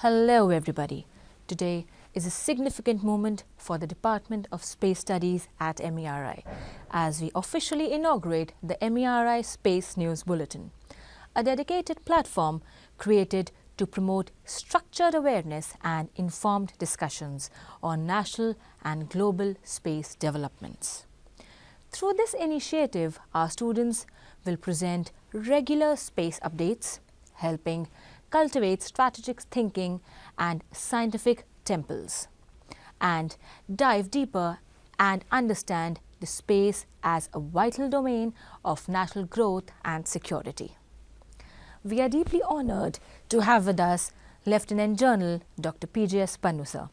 Hello everybody. Today is a significant moment for the Department of Space Studies at MERI as we officially inaugurate the MERI Space News Bulletin, a dedicated platform created to promote structured awareness and informed discussions on national and global space developments. Through this initiative, our students will present regular space updates, helping cultivate strategic thinking and scientific temples, and dive deeper and understand the space as a vital domain of national growth and security. We are deeply honoured to have with us Lieutenant General Dr. PJS Pannu, sir,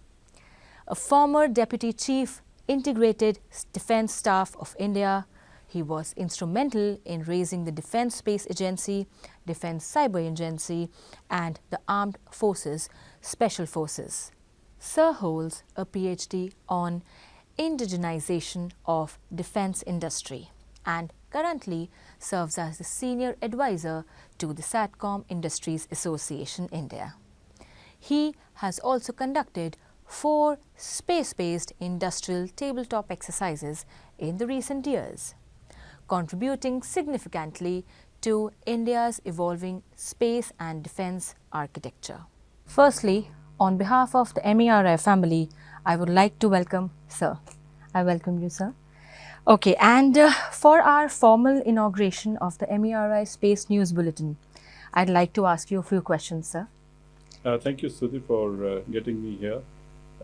a former Deputy Chief Integrated Defence Staff of India. He was instrumental in raising the Defence Space Agency, Defence Cyber Agency and the Armed Forces Special Forces. Sir holds a PhD on indigenization of defence industry and currently serves as the Senior Advisor to the SATCOM Industries Association India. He has also conducted 4 space-based industrial tabletop exercises in the recent years, contributing significantly to India's evolving space and defence architecture. Firstly, on behalf of the MERI family, I would like to welcome Sir. I welcome you, sir. Okay, and for our formal inauguration of the MERI Space News Bulletin, I'd like to ask you a few questions, sir. Thank you, Stuti, for getting me here.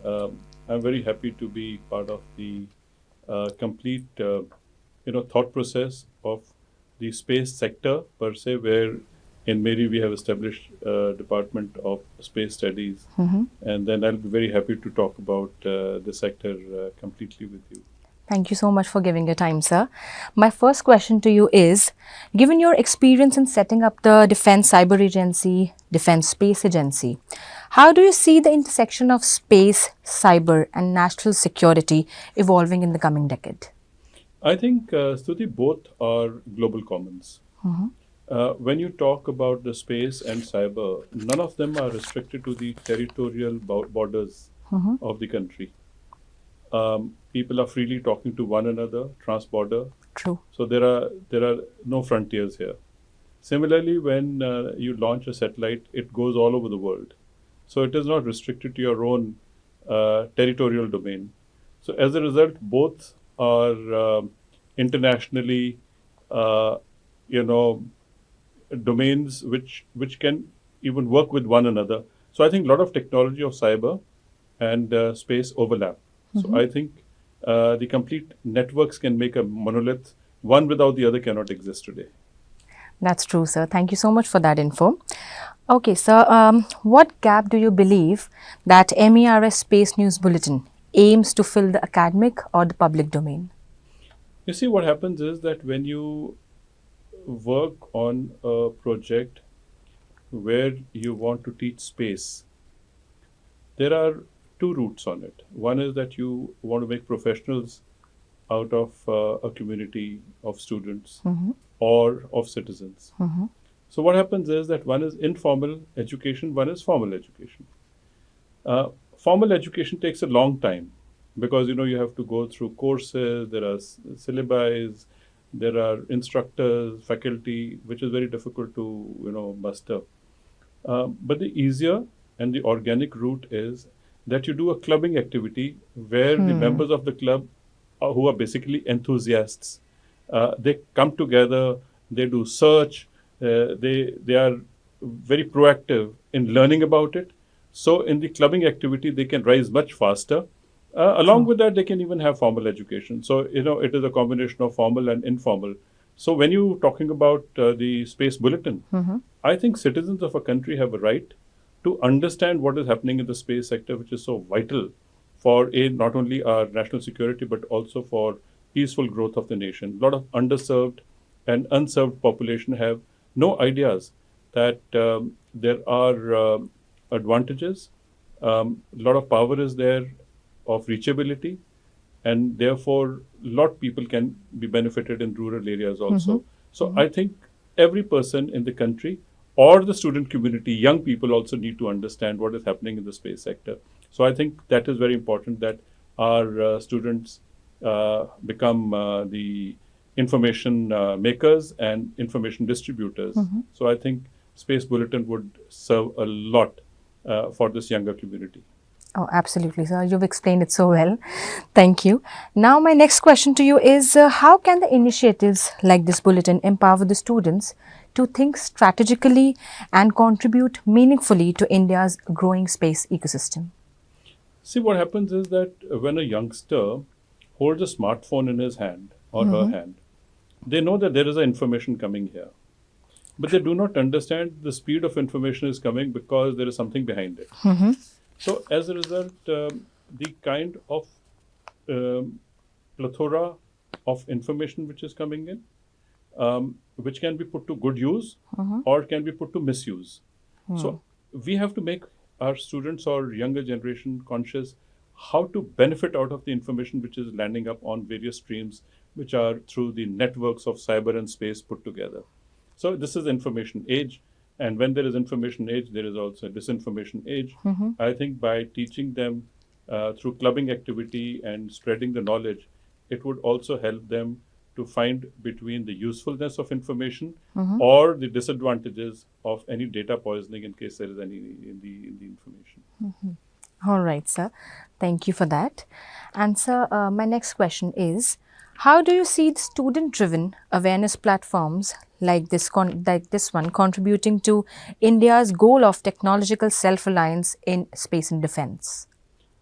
I'm very happy to be part of the complete thought process of the space sector per se, where in MERI we have established a Department of Space Studies, and then I'll be very happy to talk about the sector completely with you. Thank you so much for giving your time, sir. My first question to you is, given your experience in setting up the Defence Cyber Agency, Defence Space Agency, how do you see the intersection of space, cyber and national security evolving in the coming decade? I think, Stuti, both are global commons. When you talk about the space and cyber, none of them are restricted to the territorial borders of the country. People are freely talking to one another, trans-border. True. So there are no frontiers here. Similarly, when you launch a satellite, it goes all over the world. So it is not restricted to your own territorial domain. So as a result, both are internationally, domains which can even work with one another. So I think a lot of technology of cyber and space overlap. So I think the complete networks can make a monolith. One without the other cannot exist today. That's true, sir. Thank you so much for that info. Okay, sir, what gap do you believe that MERI Space News Bulletin aims to fill, the academic or the public domain? You see, what happens is that when you work on a project where you want to teach space, there are 2 routes on it. One is that you want to make professionals out of a community of students or of citizens. So what happens is that one is informal education, one is formal education. Formal education takes a long time because you have to go through courses, there are syllabi, there are instructors, faculty, which is very difficult to muster. But the easier and the organic route is that you do a clubbing activity where the members of the club who are basically enthusiasts, they come together, they do search, they are very proactive in learning about it. So in the clubbing activity, they can rise much faster. Along with that, they can even have formal education. So, it is a combination of formal and informal. So when you're talking about the Space Bulletin, I think citizens of a country have a right to understand what is happening in the space sector, which is so vital for not only our national security, but also for peaceful growth of the nation. A lot of underserved and unserved population have no ideas that there are advantages. A lot of power is there of reachability, and therefore a lot of people can be benefited in rural areas also. So I think every person in the country or the student community, young people also need to understand what is happening in the space sector. So I think that is very important that our students become the information makers and information distributors. So I think Space Bulletin would serve a lot for this younger community. Oh, absolutely, sir. You've explained it so well. Thank you. Now, my next question to you is how can the initiatives like this bulletin empower the students to think strategically and contribute meaningfully to India's growing space ecosystem? See, what happens is that when a youngster holds a smartphone in his hand or her hand, they know that there is information coming here. But they do not understand the speed of information is coming because there is something behind it. So as a result, the kind of plethora of information which is coming in, which can be put to good use or can be put to misuse. So we have to make our students or younger generation conscious how to benefit out of the information which is landing up on various streams, which are through the networks of cyber and space put together. So this is information age. And when there is information age, there is also disinformation age. I think by teaching them through clubbing activity and spreading the knowledge, it would also help them to find between the usefulness of information or the disadvantages of any data poisoning in case there is any in the information. All right, sir. Thank you for that. And sir, my next question is, how do you see the student-driven awareness platforms like this one contributing to India's goal of technological self-reliance in space and defense?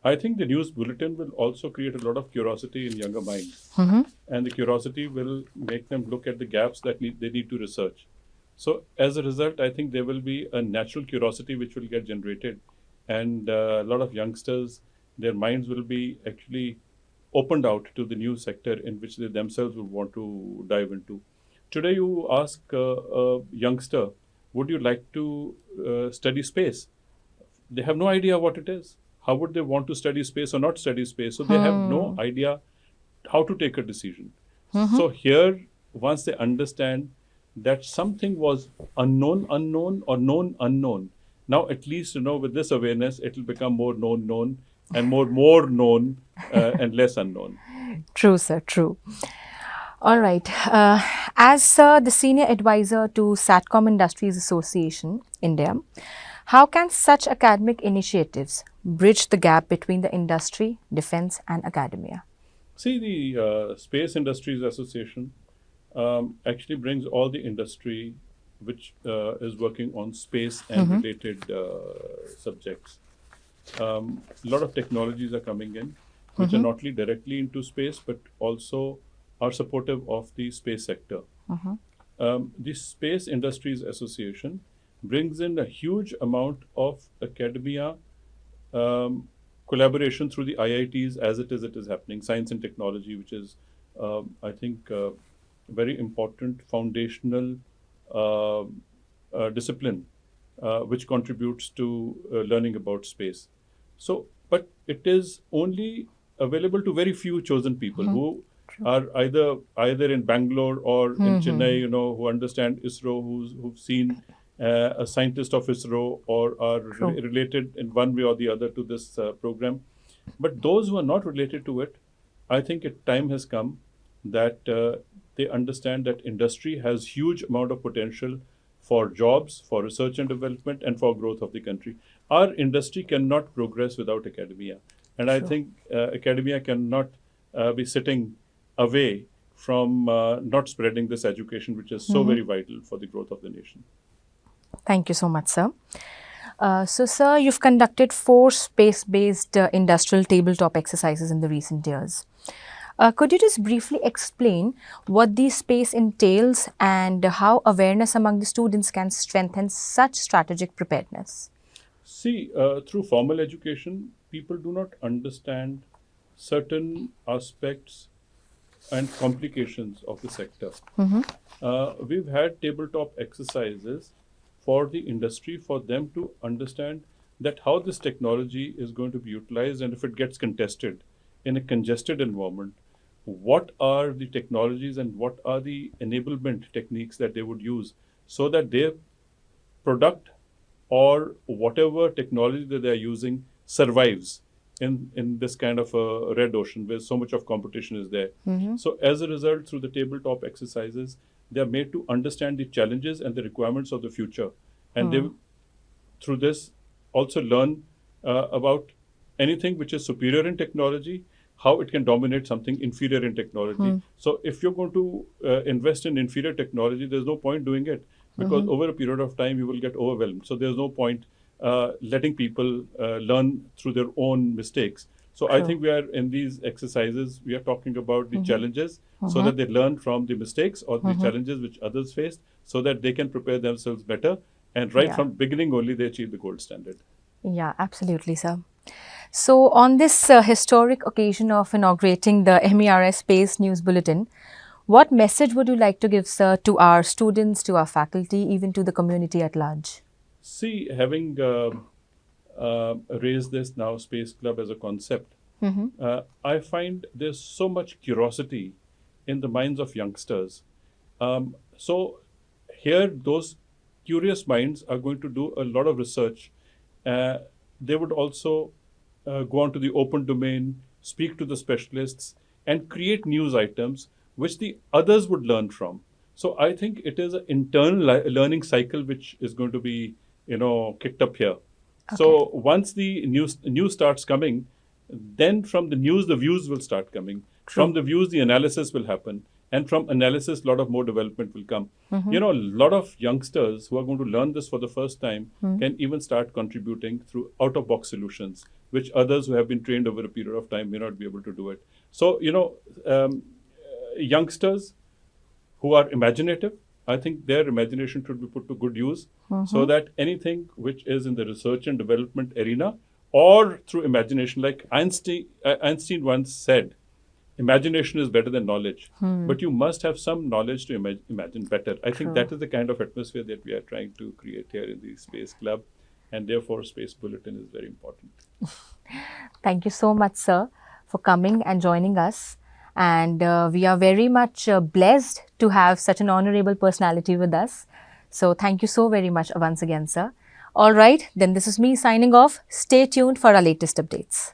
I think the news bulletin will also create a lot of curiosity in younger minds. And the curiosity will make them look at the gaps that they need to research. So as a result, I think there will be a natural curiosity which will get generated. And a lot of youngsters, their minds will be actually opened out to the new sector in which they themselves would want to dive into. Today you ask a youngster, would you like to study space? They have no idea what it is. How would they want to study space or not study space? So they have no idea how to take a decision. So here, once they understand that something was unknown or known unknown, now at least, with this awareness, it will become more known and more known and less unknown. True, sir, true. All right. As the senior advisor to SATCOM Industries Association, India, how can such academic initiatives bridge the gap between the industry, defense, and academia? See, the Space Industries Association actually brings all the industry which is working on space and related subjects. A lot of technologies are coming in, which are not only directly into space, but also are supportive of the space sector. The Space Industries Association brings in a huge amount of academia collaboration through the IITs as it is happening, science and technology, which is, I think, very important foundational discipline which contributes to learning about space. So, but it is only available to very few chosen people who are either in Bangalore or in Chennai, who understand ISRO, who've seen a scientist of ISRO or are related in one way or the other to this program. But those who are not related to it, I think time has come that they understand that industry has huge amount of potential for jobs, for research and development, and for growth of the country. Our industry cannot progress without academia. And I think academia cannot be sitting away from not spreading this education, which is so very vital for the growth of the nation. Thank you so much, sir. So, sir, you've conducted 4 space-based industrial tabletop exercises in the recent years. Could you just briefly explain what the space entails and how awareness among the students can strengthen such strategic preparedness? See, through formal education, people do not understand certain aspects and complications of the sector. We've had tabletop exercises for the industry, for them to understand that how this technology is going to be utilized, and if it gets contested in a congested environment, what are the technologies and what are the enablement techniques that they would use so that their product or whatever technology that they are using survives in this kind of a red ocean where so much of competition is there. So as a result, through the tabletop exercises, they are made to understand the challenges and the requirements of the future. And they, through this, also learn about anything which is superior in technology, how it can dominate something inferior in technology. So if you're going to invest in inferior technology, there's no point doing it, because over a period of time, you will get overwhelmed. So there's no point letting people learn through their own mistakes. So I think we are in these exercises, we are talking about the challenges so that they learn from the mistakes or the challenges which others faced, so that they can prepare themselves better. And right from beginning only, they achieve the gold standard. Yeah, absolutely, sir. So on this historic occasion of inaugurating the MERI Space News Bulletin, what message would you like to give, sir, to our students, to our faculty, even to the community at large? See, having raised this now Space Club as a concept, I find there's so much curiosity in the minds of youngsters. So here, those curious minds are going to do a lot of research. They would also go on to the open domain, speak to the specialists, and create news items which the others would learn from. So I think it is an internal learning cycle which is going to be, kicked up here. Okay. So once the news starts coming, then from the news, the views will start coming. True. From the views, the analysis will happen. And from analysis, a lot of more development will come. A lot of youngsters who are going to learn this for the first time can even start contributing through out-of-box solutions, which others who have been trained over a period of time may not be able to do it. So, youngsters who are imaginative, I think their imagination should be put to good use, so that anything which is in the research and development arena or through imagination, like Einstein once said, imagination is better than knowledge, but you must have some knowledge to imagine better. I think that is the kind of atmosphere that we are trying to create here in the Space Club, and therefore Space Bulletin is very important. Thank you so much, sir, for coming and joining us. And we are very much blessed to have such an honorable personality with us. So thank you so very much once again, sir. All right, then this is me signing off. Stay tuned for our latest updates.